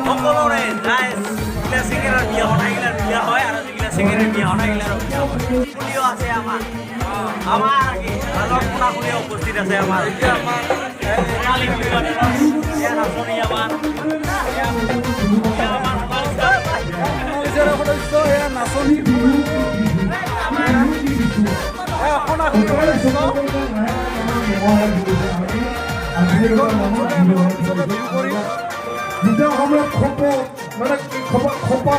সকলোৰে যাই চিকেনৰ বিয়া বনাইগিলাৰ বিয়া হয় আৰু যিগিলা চিকেনৰ বিয়া বনাইগিলাৰ বিয়া হয় খুলিও আছে আমাৰ কি ভালৰ কোনা খুলিও উপস্থিত আছে আমাৰ সোণালী নাচনি আমাৰ নাচনি যেতিয়া সময়ত খোপ মানে খোপা